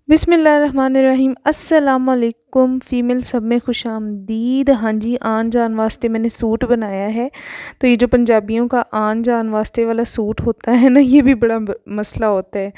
बिस्मिल्लाहिर्रहमानिर्रहीम अस्सलामुअलैकुम फ़ीमेल सब में खुशामदीद। हाँ जी, आन जान वास्ते मैंने सूट बनाया है। तो ये जो पंजाबियों का आन जान वास्ते वाला सूट होता है ना, ये भी बड़ा मसला होता है।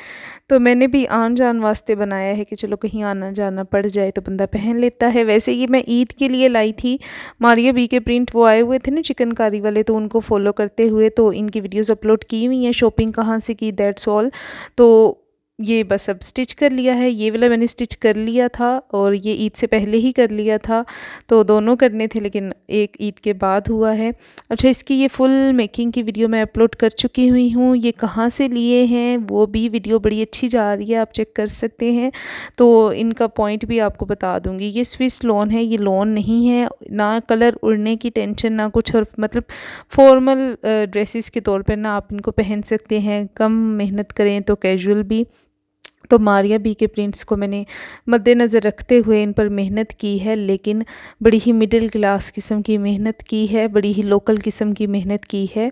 तो मैंने भी आन जान वास्ते बनाया है कि चलो कहीं आना जाना पड़ जाए तो बंदा पहन लेता है। वैसे ये मैं ईद के लिए लाई थी। मारिया बी के प्रिंट वो आए हुए थे ना चिकनकारी वाले, तो उनको फॉलो करते हुए तो इनकी वीडियोज़ अपलोड की हुई हैं, शॉपिंग कहाँ से की दैट्स ऑल। तो ये बस अब स्टिच कर लिया है। ये वाला मैंने स्टिच कर लिया था और ये ईद से पहले ही कर लिया था, तो दोनों करने थे, लेकिन एक ईद के बाद हुआ है। अच्छा, इसकी ये फुल मेकिंग की वीडियो मैं अपलोड कर चुकी हुई हूँ। ये कहाँ से लिए हैं वो भी वीडियो बड़ी अच्छी जा रही है, आप चेक कर सकते हैं। तो इनका पॉइंट भी आपको बता दूँगी। ये स्विस लॉन है, ये लॉन नहीं है, ना कलर उड़ने की टेंशन ना कुछ, और मतलब फॉर्मल ड्रेसेस के तौर पर ना आप इनको पहन सकते हैं, कम मेहनत करें तो कैजुअल भी। तो मारिया बी के प्रिंट्स को मैंने मद्देनज़र रखते हुए इन पर मेहनत की है, लेकिन बड़ी ही मिडिल क्लास किस्म की मेहनत की है, बड़ी ही लोकल किस्म की मेहनत की है।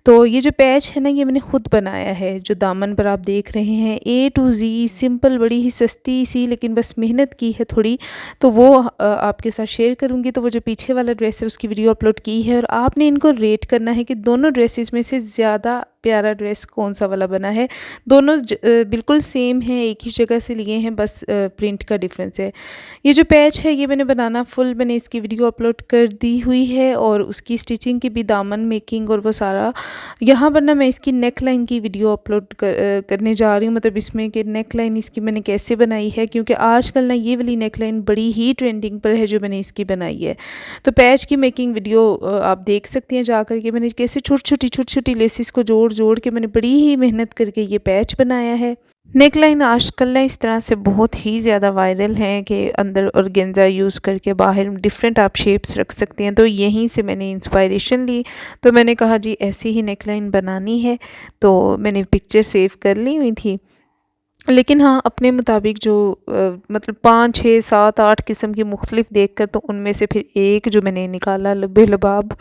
तो ये जो पैच है ना, ये मैंने ख़ुद बनाया है। जो दामन पर आप देख रहे हैं ए टू ज़ी सिंपल, बड़ी ही सस्ती सी, लेकिन बस मेहनत की है थोड़ी, तो वो आपके साथ शेयर करूँगी। तो वो जो पीछे वाला ड्रेस है उसकी वीडियो अपलोड की है, और आपने इनको रेट करना है कि दोनों ड्रेसेस में से ज़्यादा प्यारा ड्रेस कौन सा वाला बना है। दोनों बिल्कुल सेम हैं, एक ही जगह से लिए हैं, बस प्रिंट का डिफरेंस है। ये जो पैच है ये मैंने बनाना फुल, मैंने इसकी वीडियो अपलोड कर दी हुई है, और उसकी स्टिचिंग की भी, दामन मेकिंग और वो सारा। यहाँ पर ना मैं इसकी नेक लाइन की वीडियो अपलोड करने जा रही हूँ, मतलब इसमें कि नेक लाइन इसकी मैंने कैसे बनाई है, क्योंकि आजकल ना ये वाली नेक लाइन बड़ी ही ट्रेंडिंग पर है जो मैंने इसकी बनाई है। तो पैच की मेकिंग वीडियो आप देख सकती हैं जा कर के, मैंने कैसे छोटी छोटी लेसिस को जोड़ जोड़ के मैंने बड़ी ही मेहनत करके ये पैच बनाया है। नेक लाइन आजकल ना इस तरह से बहुत ही ज़्यादा वायरल हैं कि अंदर ऑर्गेन्जा यूज़ करके बाहर डिफरेंट आप शेप्स रख सकते हैं। तो यहीं से मैंने इंस्पायरेशन ली, तो मैंने कहा जी ऐसी ही नेक लाइन बनानी है। तो मैंने पिक्चर सेव कर ली हुई थी, लेकिन हाँ अपने मुताबिक जो मतलब 5 6 7 8 किस्म की मुख्तलिफ देख कर, तो उनमें से फिर एक जो मैंने निकाला लबे लबाब,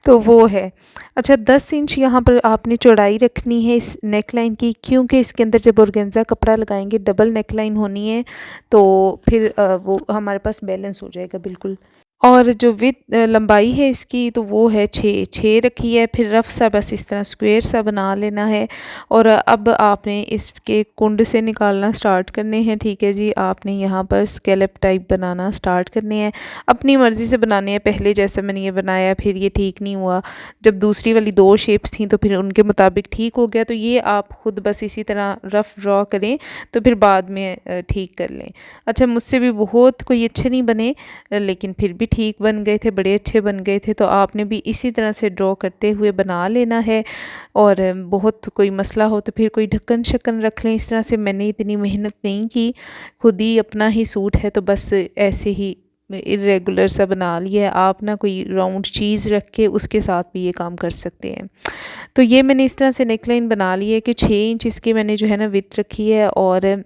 तो वो है। अच्छा, 10 इंच यहाँ पर आपने चौड़ाई रखनी है इस नेक लाइन की, क्योंकि इसके अंदर जब ऑर्गेन्जा कपड़ा लगाएंगे डबल नेक लाइन होनी है, तो फिर वो हमारे पास बैलेंस हो जाएगा बिल्कुल। और जो विथ लंबाई है इसकी, तो वो है 6 रखी है। फिर रफ सा बस इस तरह स्क्वायर सा बना लेना है, और अब आपने इसके कुंड से निकालना स्टार्ट करने हैं। ठीक है जी, आपने यहाँ पर स्केलप टाइप बनाना स्टार्ट करने हैं, अपनी मर्ज़ी से बनाने हैं। पहले जैसे मैंने ये बनाया, फिर ये ठीक नहीं हुआ, जब दूसरी वाली 2 शेप्स थी तो फिर उनके मुताबिक ठीक हो गया। तो ये आप ख़ुद बस इसी तरह रफ़ ड्रॉ करें, तो फिर बाद में ठीक कर लें। अच्छा, मुझसे भी बहुत कोई अच्छे नहीं बने, लेकिन फिर भी ठीक बन गए थे, बड़े अच्छे बन गए थे। तो आपने भी इसी तरह से ड्रॉ करते हुए बना लेना है। और बहुत कोई मसला हो तो फिर कोई ढक्कन शक्कन रख लें। इस तरह से मैंने इतनी मेहनत नहीं की, खुद ही अपना ही सूट है, तो बस ऐसे ही इरेगुलर सा बना लिया है। आप ना कोई राउंड चीज़ रख के उसके साथ भी ये काम कर सकते हैं। तो ये मैंने इस तरह से नेकलाइन बना ली है कि 6 इंच इसकी मैंने जो है ना विड्थ रखी है, और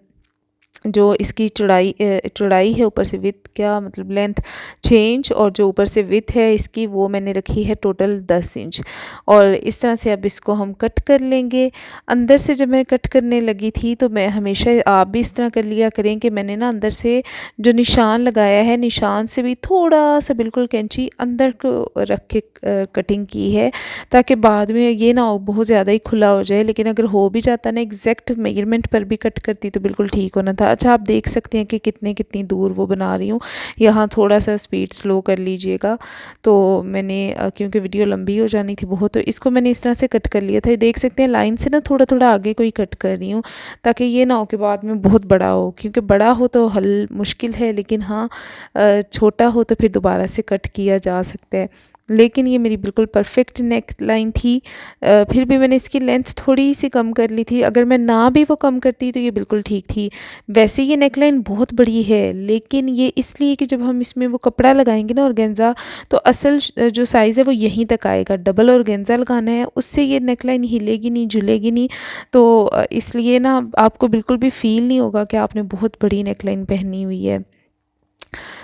जो इसकी चौड़ाई है ऊपर से विड्थ, क्या मतलब लेंथ 6 इंच, और जो ऊपर से विड्थ है इसकी वो मैंने रखी है टोटल 10 इंच। और इस तरह से अब इसको हम कट कर लेंगे। अंदर से जब मैं कट करने लगी थी, तो मैं हमेशा, आप भी इस तरह कर लिया करें कि मैंने ना अंदर से जो निशान लगाया है, निशान से भी थोड़ा सा बिल्कुल कैंची अंदर को रख के कटिंग की है, ताकि बाद में ये ना हो बहुत ज़्यादा ही खुला हो जाए। लेकिन अगर हो भी जाता ना एग्जैक्ट मेजरमेंट पर भी कट करती तो बिल्कुल ठीक होना था। अच्छा, आप देख सकते हैं कि कितनी दूर वो बना रही हूँ। यहाँ थोड़ा सा स्पीड स्लो कर लीजिएगा। तो मैंने क्योंकि वीडियो लंबी हो जानी थी बहुत, तो इसको मैंने इस तरह से कट कर लिया था। ये देख सकते हैं लाइन से ना थोड़ा थोड़ा आगे कोई कट कर रही हूँ, ताकि ये ना हो कि बाद में बहुत बड़ा हो, क्योंकि बड़ा हो तो हल मुश्किल है, लेकिन हाँ छोटा हो तो फिर दोबारा से कट किया जा सकता है। लेकिन ये मेरी बिल्कुल परफेक्ट नेक लाइन थी। फिर भी मैंने इसकी लेंथ थोड़ी सी कम कर ली थी। अगर मैं ना भी वो कम करती तो ये बिल्कुल ठीक थी। वैसे ये नेक लाइन बहुत बड़ी है, लेकिन ये इसलिए कि जब हम इसमें वो कपड़ा लगाएंगे ना ऑर्गेन्जा, तो असल जो साइज़ है वो यहीं तक आएगा। डबल ऑर्गेन्जा लगाना है, उससे ये नेक लाइन हिलेगी नहीं, झुलेगी नहीं। तो इसलिए ना आपको बिल्कुल भी फील नहीं होगा कि आपने बहुत बड़ी नेक लाइन पहनी हुई है।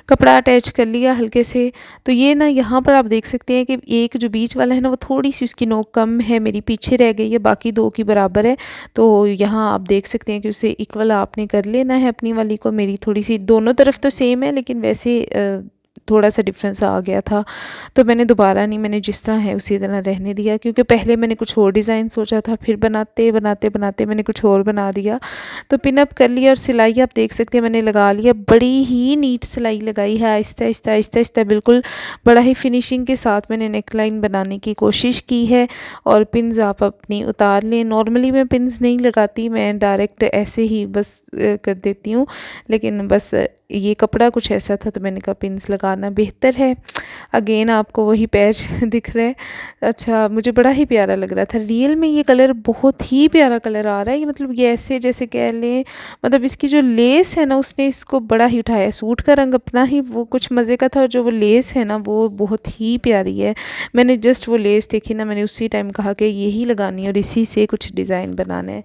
कपड़ा अटैच कर लिया हल्के से। तो ये ना यहाँ पर आप देख सकते हैं कि एक जो बीच वाला है ना वो थोड़ी सी उसकी नोक कम है, मेरी पीछे रह गई है, बाकी दो की बराबर है। तो यहाँ आप देख सकते हैं कि उसे इक्वल आपने कर लेना है अपनी वाली को। मेरी थोड़ी सी दोनों तरफ तो सेम है लेकिन वैसे थोड़ा सा डिफरेंस आ गया था, तो मैंने दोबारा नहीं, मैंने जिस तरह है उसी तरह रहने दिया, क्योंकि पहले मैंने कुछ और डिज़ाइन सोचा था, फिर बनाते बनाते बनाते मैंने कुछ और बना दिया। तो पिनअप कर लिया और सिलाई आप देख सकते हैं मैंने लगा लिया, बड़ी ही नीट सिलाई लगाई है, आहिस्ता आहिस्ता आहिस्ता आहिस्ता, बिल्कुल बड़ा ही फिनिशिंग के साथ मैंने नेक लाइन बनाने की कोशिश की है। और पिन्स आप अपनी उतार लें। नॉर्मली मैं पिन्स नहीं लगाती, मैं डायरेक्ट ऐसे ही बस कर देती हूँ, लेकिन बस ये कपड़ा कुछ ऐसा था तो मैंने कहा पिन्स लगाना बेहतर है। अगेन आपको वही पैच दिख रहा है। अच्छा, मुझे बड़ा ही प्यारा लग रहा था। रियल में ये कलर बहुत ही प्यारा कलर आ रहा है। ये मतलब ये ऐसे जैसे कह लें, मतलब इसकी जो लेस है ना उसने इसको बड़ा ही उठाया। सूट का रंग अपना ही वो कुछ मज़े का था, और जो वो लेस है ना वो बहुत ही प्यारी है। मैंने जस्ट वो लेस देखी ना, मैंने उसी टाइम कहा कि यही लगानी है और इसी से कुछ डिज़ाइन बनाना है।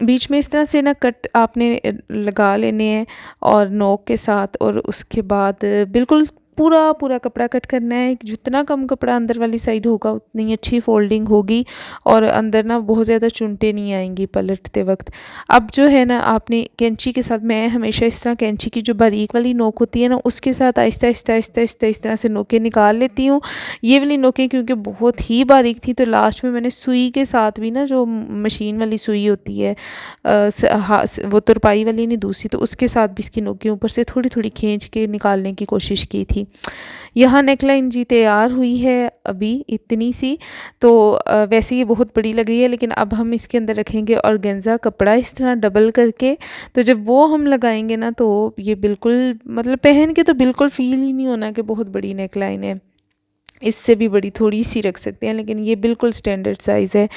बीच में इस तरह से ना कट आपने लगा लेने हैं और नोक के साथ, और उसके बाद बिल्कुल पूरा पूरा कपड़ा कट करना है। जितना कम कपड़ा अंदर वाली साइड होगा उतनी अच्छी फोल्डिंग होगी और अंदर ना बहुत ज़्यादा चुनटे नहीं आएंगी पलटते वक्त। अब जो है ना आपने कैंची के साथ, मैं हमेशा इस तरह कैंची की जो बारीक वाली नोक होती है ना उसके साथ आहिस्ता आहिस्ता आहिस्ता आहिस्ता इस तरह से नोकें निकाल लेती हूँ। ये वाली नोकें क्योंकि बहुत ही बारीक थी तो लास्ट में मैंने सुई के साथ भी ना, जो मशीन वाली सुई होती है वो तुरपाई वाली नहीं दूसरी, तो उसके साथ भी इसकी नोकें ऊपर से थोड़ी थोड़ी खींच के निकालने की कोशिश की थी। यहाँ नेकलाइन जी तैयार हुई है अभी इतनी सी, तो वैसे ये बहुत बड़ी लग रही है, लेकिन अब हम इसके अंदर रखेंगे ऑर्गेन्जा कपड़ा इस तरह डबल करके। तो जब वो हम लगाएंगे ना तो ये बिल्कुल मतलब पहन के तो बिल्कुल फील ही नहीं होना कि बहुत बड़ी नेकलाइन है। इससे भी बड़ी थोड़ी सी रख सकते हैं, लेकिन ये बिल्कुल स्टैंडर्ड साइज़ है।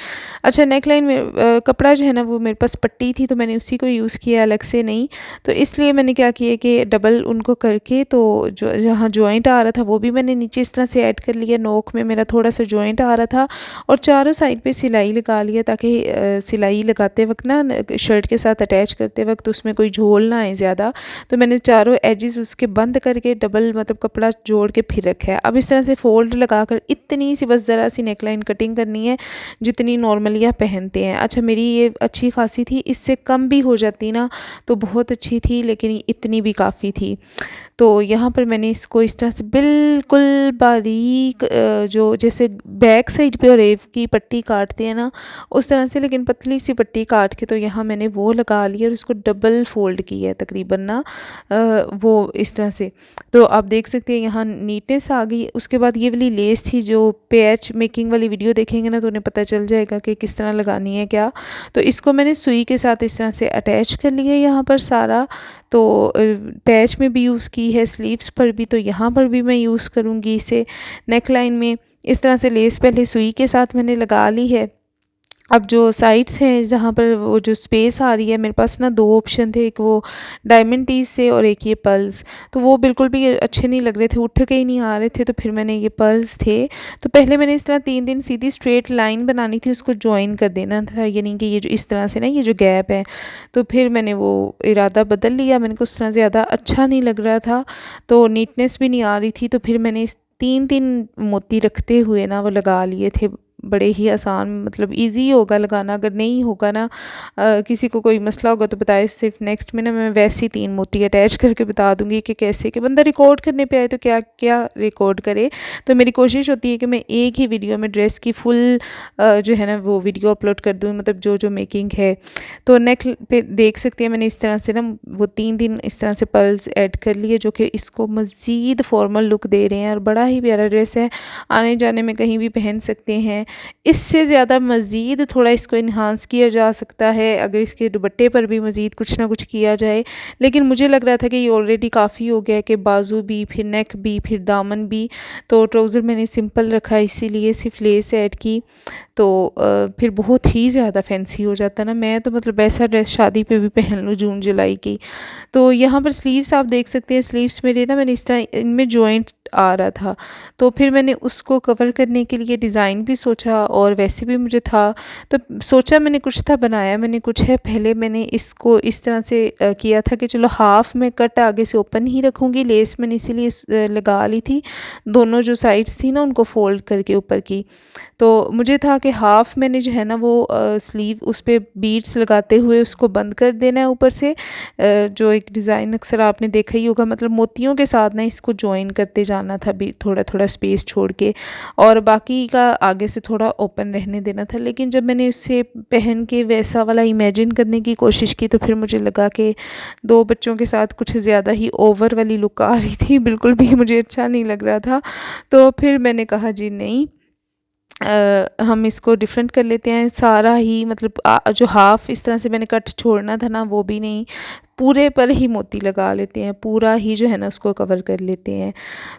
अच्छा, नेकलाइन में कपड़ा जो है ना वो मेरे पास पट्टी थी तो मैंने उसी को यूज़ किया, अलग से नहीं। तो इसलिए मैंने क्या किया कि डबल उनको करके, तो जो जहाँ जॉइंट आ रहा था वो भी मैंने नीचे इस तरह से ऐड कर लिया। नोक में मेरा थोड़ा सा जॉइंट आ रहा था और चारों साइड पे सिलाई लगा लिया, ताकि सिलाई लगाते वक्त ना शर्ट के साथ अटैच करते वक्त उसमें कोई झोल ना आए ज़्यादा। तो मैंने चारों एजेस उसके बंद करके डबल मतलब कपड़ा जोड़ के फिर रखा है। अब इस तरह से फोल्ड लगाकर इतनी सी बस ज़रा सी नेकलाइन कटिंग करनी है जितनी नॉर्मली आप पहनते हैं। अच्छा, मेरी ये अच्छी खासी थी, इससे कम भी हो जाती ना तो बहुत अच्छी थी, लेकिन इतनी भी काफ़ी थी। तो यहाँ पर मैंने इसको इस तरह से बिल्कुल बारीक जो जैसे बैक साइड पे रेव की पट्टी काटते हैं ना उस तरह से, लेकिन पतली सी पट्टी काट के, तो यहाँ मैंने वो लगा लिया और उसको डबल फोल्ड किया है तकरीबन ना वो इस तरह से। तो आप देख सकते हैं यहाँ नीटनेस आ गई। उसके बाद ये वाली लेस थी, जो पैच मेकिंग वाली वीडियो देखेंगे ना तो उन्हें पता चल जाएगा कि किस तरह लगानी है क्या। तो इसको मैंने सुई के साथ इस तरह से अटैच कर लिया यहाँ पर सारा। तो पैच में भी यूज़ की है, स्लीव्स पर भी, तो यहाँ पर भी मैं यूज़ करूँगी इसे। नेकलाइन में इस तरह से लेस पहले सुई के साथ मैंने लगा ली है। अब जो साइड्स हैं जहाँ पर वो जो स्पेस आ रही है, मेरे पास ना दो ऑप्शन थे, एक वो डायमंड टीज से और एक ये पर्ल्स। तो वो बिल्कुल भी अच्छे नहीं लग रहे थे, उठ के ही नहीं आ रहे थे, तो फिर मैंने ये पर्ल्स थे। तो पहले मैंने इस तरह 3 दिन सीधी स्ट्रेट लाइन बनानी थी, उसको ज्वाइन कर देना था, यानी कि ये जो इस तरह से ना ये जो गैप है। तो फिर मैंने वो इरादा बदल लिया, मैंने को उस तरह ज़्यादा अच्छा नहीं लग रहा था, तो नीटनेस भी नहीं आ रही थी। तो फिर मैंने इस 3 मोती रखते हुए ना वो लगा लिए थे। बड़े ही आसान, मतलब इजी होगा लगाना। अगर नहीं होगा ना किसी को कोई मसला होगा तो बताए, सिर्फ नेक्स्ट में ना मैं वैसे 3 मोती अटैच करके बता दूंगी कि कैसे, कि बंदा रिकॉर्ड करने पे आए तो क्या क्या रिकॉर्ड करे। तो मेरी कोशिश होती है कि मैं एक ही वीडियो में ड्रेस की फुल जो है ना वो वीडियो अपलोड कर दूँ, मतलब जो जो मेकिंग है। तो नेक पे देख सकते हैं मैंने इस तरह से ना वो 3 दिन इस तरह से पर्ल्स ऐड कर लिए, जो कि इसको मज़ीद फॉर्मल लुक दे रहे हैं और बड़ा ही प्यारा ड्रेस है। आने जाने में कहीं भी पहन सकते हैं। इससे ज़्यादा मज़ीद थोड़ा इसको इन्हांस किया जा सकता है अगर इसके दुपट्टे पर भी मज़ीद कुछ ना कुछ किया जाए, लेकिन मुझे लग रहा था कि ये ऑलरेडी काफ़ी हो गया है, कि बाजू भी, फिर नेक भी, फिर दामन भी। तो ट्राउज़र मैंने सिंपल रखा, इसीलिए सिर्फ लेस ऐड की। तो फिर बहुत ही ज़्यादा फैंसी हो जाता ना। मैं तो मतलब ऐसा ड्रेस शादी पे भी पहन लूँ जून जुलाई की। तो यहाँ पर स्लीव्स आप देख सकते हैं, स्लीव्स मेरे ना मैंने इस तरह इनमें जॉइंट आ रहा था। तो फिर मैंने उसको कवर करने के लिए डिज़ाइन भी सोचा और वैसे भी मुझे था, तो सोचा मैंने कुछ था, बनाया मैंने कुछ है। पहले मैंने इसको इस तरह से किया था कि चलो हाफ़ में कट आगे से ओपन ही रखूँगी। लेस मैंने इसीलिए लगा ली थी, दोनों जो साइड्स थी ना उनको फ़ोल्ड करके ऊपर की। तो मुझे था कि हाफ़ मैंने जो है ना वो स्लीव उस पे बीड्स लगाते हुए उसको बंद कर देना है ऊपर से। जो एक डिज़ाइन अक्सर आपने देखा ही होगा, मतलब मोतियों के साथ ना इसको जॉइन करते जाना था भी, थोड़ा थोड़ा स्पेस छोड़ के, और बाकी का आगे से थोड़ा ओपन रहने देना था। लेकिन जब मैंने इससे पहन के वैसा वाला इमेजिन करने की कोशिश की तो फिर मुझे लगा कि 2 बच्चों के साथ कुछ ज़्यादा ही ओवर वाली लुक आ रही थी, बिल्कुल भी मुझे अच्छा नहीं लग रहा था। तो फिर मैंने कहा जी नहीं, हम इसको डिफरेंट कर लेते हैं। सारा ही मतलब जो हाफ़ इस तरह से मैंने कट छोड़ना था ना वो भी नहीं, पूरे पर ही मोती लगा लेते हैं, पूरा ही जो है ना उसको कवर कर लेते हैं।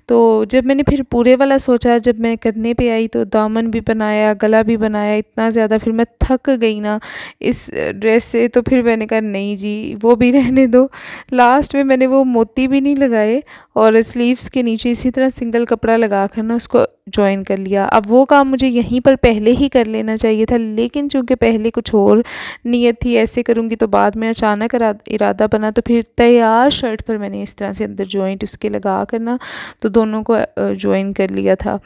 तो जब मैंने फिर पूरे वाला सोचा, जब मैं करने पे आई तो दामन भी बनाया, गला भी बनाया, इतना ज़्यादा फिर मैं थक गई ना इस ड्रेस से। तो फिर मैंने कहा नहीं जी वो भी रहने दो। लास्ट में मैंने वो मोती भी नहीं लगाए और स्लीव्स के नीचे इसी तरह सिंगल कपड़ा लगा कर ना उसको जॉइन कर लिया। अब वो काम मुझे यहीं पर पहले ही कर लेना चाहिए था, लेकिन चूँकि पहले कुछ और नीयत थी, ऐसे करूँगी तो बाद में अचानक इरादा बना, तो फिर तैयार शर्ट पर मैंने इस तरह से अंदर जॉइंट उसके लगा कर ना तो दोनों को जॉइन कर लिया था।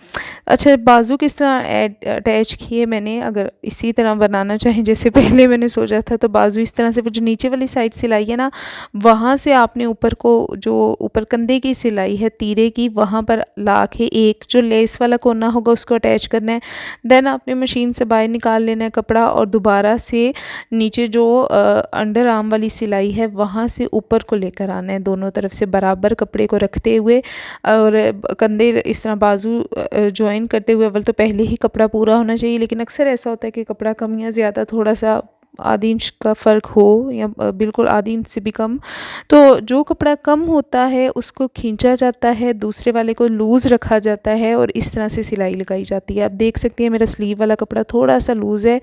अच्छा, बाजू किस तरह अटैच किए मैंने, अगर इसी तरह बनाना चाहें जैसे पहले मैंने सोचा था, तो बाजू इस तरह से वो जो नीचे वाली साइड सिलाई है ना वहाँ से आपने ऊपर को, जो ऊपर कंधे की सिलाई है तीरे की, वहाँ पर ला के एक जो लेस वाला कोना होगा उसको अटैच करना है। देन आपने मशीन से बाहर निकाल लेना है कपड़ा और दोबारा से नीचे जो अंडर आर्म वाली सिलाई है वहाँ से ऊपर को लेकर आना है, दोनों तरफ से बराबर कपड़े को रखते हुए और कंधे इस तरह बाजू जॉइन करते हुए। अव्वल तो पहले ही कपड़ा पूरा होना चाहिए, लेकिन अक्सर ऐसा होता है कि कपड़ा कम या ज़्यादा थोड़ा सा आधी इंच का फ़र्क हो या बिल्कुल आधी इंच से भी कम, तो जो कपड़ा कम होता है उसको खींचा जाता है, दूसरे वाले को लूज़ रखा जाता है और इस तरह से सिलाई लगाई जाती है। आप देख सकते हैं मेरा स्लीव वाला कपड़ा थोड़ा सा लूज़ है,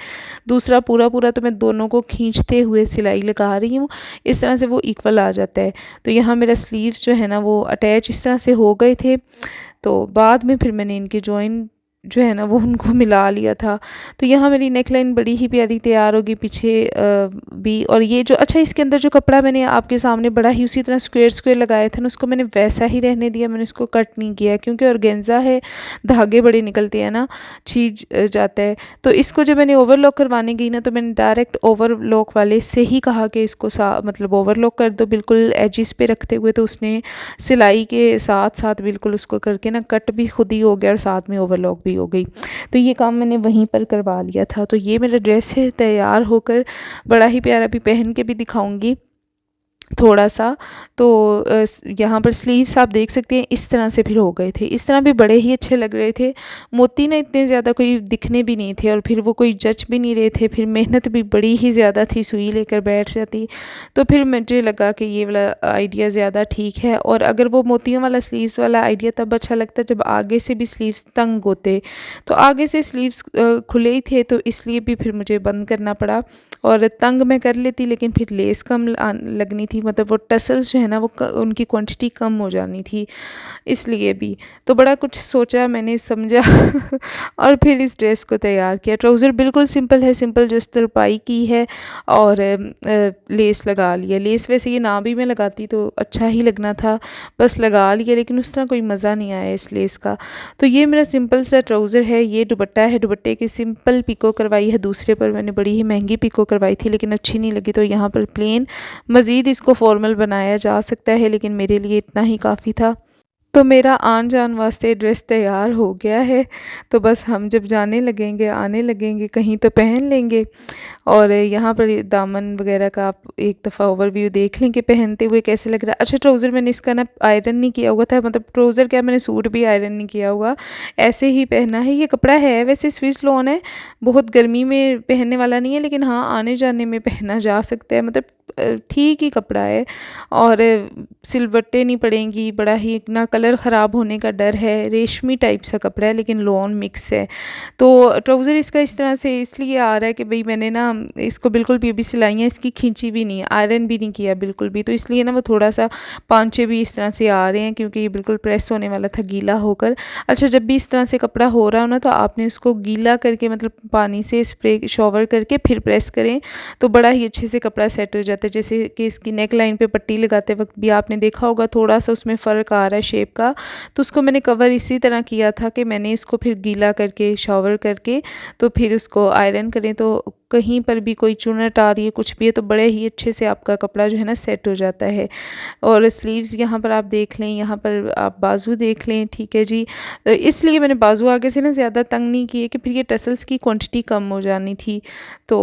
दूसरा पूरा पूरा तो मैं दोनों को खींचते हुए सिलाई लगा रही हूँ, इस तरह से वो इक्वल आ जाता है। तो यहाँ मेरा स्लीव्स जो है ना वो अटैच इस तरह से हो गए थे। तो बाद में फिर मैंने इनके जॉइन जो है ना वो उनको मिला लिया था। तो यहाँ मेरी नेकलाइन बड़ी ही प्यारी तैयार होगी पीछे भी। और ये जो, अच्छा, इसके अंदर जो कपड़ा मैंने आपके सामने बड़ा ही उसी तरह स्क्वायर स्क्वायर लगाया था ना, उसको मैंने वैसा ही रहने दिया, मैंने उसको कट नहीं किया क्योंकि ऑर्गेन्जा है, धागे बड़े निकलते हैं ना, छीज जाता है। तो इसको जब मैंने ओवरलॉक करवाने गई ना तो मैंने डायरेक्ट ओवरलॉक वाले से ही कहा कि इसको मतलब ओवरलॉक कर दो बिल्कुल एजिस पे रखते हुए, तो उसने सिलाई के साथ साथ बिल्कुल उसको करके ना कट भी खुद ही हो गया और साथ में ओवरलॉक भी हो गई। तो ये काम मैंने वहीं पर करवा लिया था। तो ये मेरा ड्रेस है तैयार होकर, बड़ा ही प्यारा, भी पहन के भी दिखाऊंगी थोड़ा सा। तो यहाँ पर स्लीव्स आप देख सकते हैं इस तरह से फिर हो गए थे, इस तरह भी बड़े ही अच्छे लग रहे थे। मोती ना इतने ज़्यादा कोई दिखने भी नहीं थे और फिर वो कोई जच भी नहीं रहे थे, फिर मेहनत भी बड़ी ही ज़्यादा थी, सुई लेकर बैठ जाती। तो फिर मुझे लगा कि ये वाला आइडिया ज़्यादा ठीक है। और अगर वो मोतियों वाला स्लीव्स वाला आइडिया तब अच्छा लगता जब आगे से भी स्लीव्स तंग होते, तो आगे से स्लीव्स खुले ही थे तो इसलिए भी फिर मुझे बंद करना पड़ा। और तंग मैं कर लेती लेकिन फिर लेस कम लगनी थी, मतलब वो टसल्स जो है ना वो उनकी क्वांटिटी कम हो जानी थी, इसलिए भी। तो बड़ा कुछ सोचा मैंने, समझा और फिर इस ड्रेस को तैयार किया। ट्राउज़र बिल्कुल सिंपल है, सिंपल जस्ट तरपाई की है और लेस लगा लिया। लेस वैसे ये ना भी मैं लगाती तो अच्छा ही लगना था, बस लगा लिया, लेकिन उस तरह कोई मज़ा नहीं आया इस लेस का। तो ये मेरा सिंपल सा ट्राउज़र है। ये दुपट्टा है, दुपट्टे की सिंपल पिको करवाई है, दूसरे पर मैंने बड़ी ही महंगी पिको करवाई थी लेकिन अच्छी नहीं लगी, तो यहाँ पर प्लेन। मज़ीद इसको फॉर्मल बनाया जा सकता है लेकिन मेरे लिए इतना ही काफ़ी था। तो मेरा आन जान वास्ते ड्रेस तैयार हो गया है, तो बस हम जब जाने लगेंगे, आने लगेंगे कहीं तो पहन लेंगे। और यहाँ पर दामन वगैरह का आप एक दफ़ा ओवरव्यू देख लें कि पहनते हुए कैसे लग रहा है। अच्छा, ट्राउज़र मैंने इसका ना आयरन नहीं किया हुआ था, मतलब ट्राउज़र क्या, मैंने सूट भी आयरन नहीं किया हुआ, ऐसे ही पहना है। ये कपड़ा है वैसे स्विस लॉन है, बहुत गर्मी में पहनने वाला नहीं है, लेकिन हाँ आने जाने में पहना जा सकता है, मतलब ठीक ही कपड़ा है। और सिलबट्टे नहीं पड़ेंगी, बड़ा ही ना कलर ख़राब होने का डर है, रेशमी टाइप सा कपड़ा है लेकिन लॉन मिक्स है। तो ट्राउज़र इसका इस तरह से इसलिए आ रहा है कि भाई मैंने ना इसको बिल्कुल भी अभी सिलाइयाँ इसकी खींची भी नहीं, आयरन भी नहीं किया बिल्कुल भी, तो इसलिए ना वो थोड़ा सा पांचे भी इस तरह से आ रहे हैं, क्योंकि ये बिल्कुल प्रेस होने वाला था गीला होकर। अच्छा, जब भी इस तरह से कपड़ा हो रहा हो ना, तो आपने उसको गीला करके, मतलब पानी से स्प्रे शॉवर करके फिर प्रेस करें, तो बड़ा ही अच्छे से कपड़ा सेट हो जाता है। जैसे कि इसकी नेक लाइन पे पट्टी लगाते वक्त भी आपने देखा होगा थोड़ा सा उसमें फ़र्क आ रहा है शेप का, तो उसको मैंने कवर इसी तरह किया था कि मैंने इसको फिर गीला करके शॉवर करके तो फिर उसको आयरन करें, तो कहीं पर भी कोई चुनट आ रही है कुछ भी है तो बड़े ही अच्छे से आपका कपड़ा जो है ना सेट हो जाता है। और स्लीव्स यहाँ पर आप देख लें, यहाँ पर आप बाजू देख लें, ठीक है जी। तो इसलिए मैंने बाजू आगे से ना ज़्यादा तंग नहीं किए कि फिर ये टसल्स की क्वांटिटी कम हो जानी थी। तो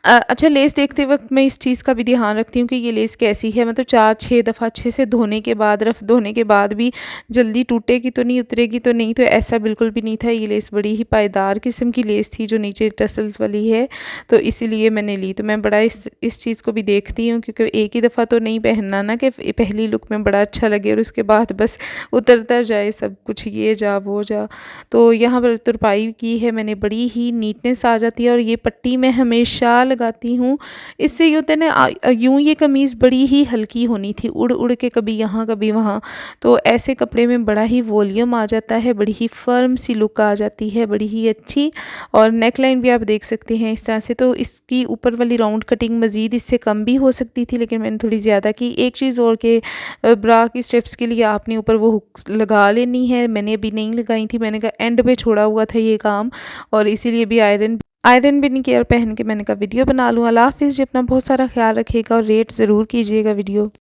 अच्छा, लेस देखते वक्त मैं इस चीज़ का भी ध्यान रखती हूँ कि ये लेस कैसी है, मतलब 4-6 दफ़ा अच्छे से धोने के बाद, रफ़ धोने के बाद भी जल्दी टूटेगी तो नहीं, उतरेगी तो नहीं, तो ऐसा बिल्कुल भी नहीं था। ये लेस बड़ी ही पायदार किस्म की लेस थी जो नीचे टसल्स वाली है, तो इसीलिए मैंने ली। तो मैं बड़ा इस चीज़ को भी देखती हूँ, क्योंकि एक ही दफ़ा तो नहीं पहनना ना कि पहली लुक में बड़ा अच्छा लगे और उसके बाद बस उतरता जाए सब कुछ, ये जा वो जा। तो यहाँ पर तुरपाई की है मैंने, बड़ी ही नीटनेस आ जाती है। और ये पट्टी मैं हमेशा लगाती हूँ, इससे ये होता है ना, यूँ ये कमीज़ बड़ी ही हल्की होनी थी, उड़ उड़ के कभी यहाँ कभी वहाँ, तो ऐसे कपड़े में बड़ा ही वॉल्यूम आ जाता है, बड़ी ही फर्म सी लुक आ जाती है, बड़ी ही अच्छी। और नेक लाइन भी आप देख सकते हैं इस तरह से। तो इसकी ऊपर वाली राउंड कटिंग मज़ीद इससे कम भी हो सकती थी, लेकिन मैंने थोड़ी ज़्यादा की। एक चीज़ और के ब्रा की स्ट्रिप्स के लिए आपने ऊपर वो हुक्स लगा लेनी है, मैंने अभी नहीं लगाई थी, मैंने कहा एंड पे छोड़ा हुआ था ये काम, और इसीलिए भी आयरन भी नहीं किया, और पहन के मैंने कहा वीडियो बना लूँ। अल्लाह हाफ़िज़ जी, अपना बहुत सारा ख्याल रखिएगा और रेट ज़रूर कीजिएगा वीडियो।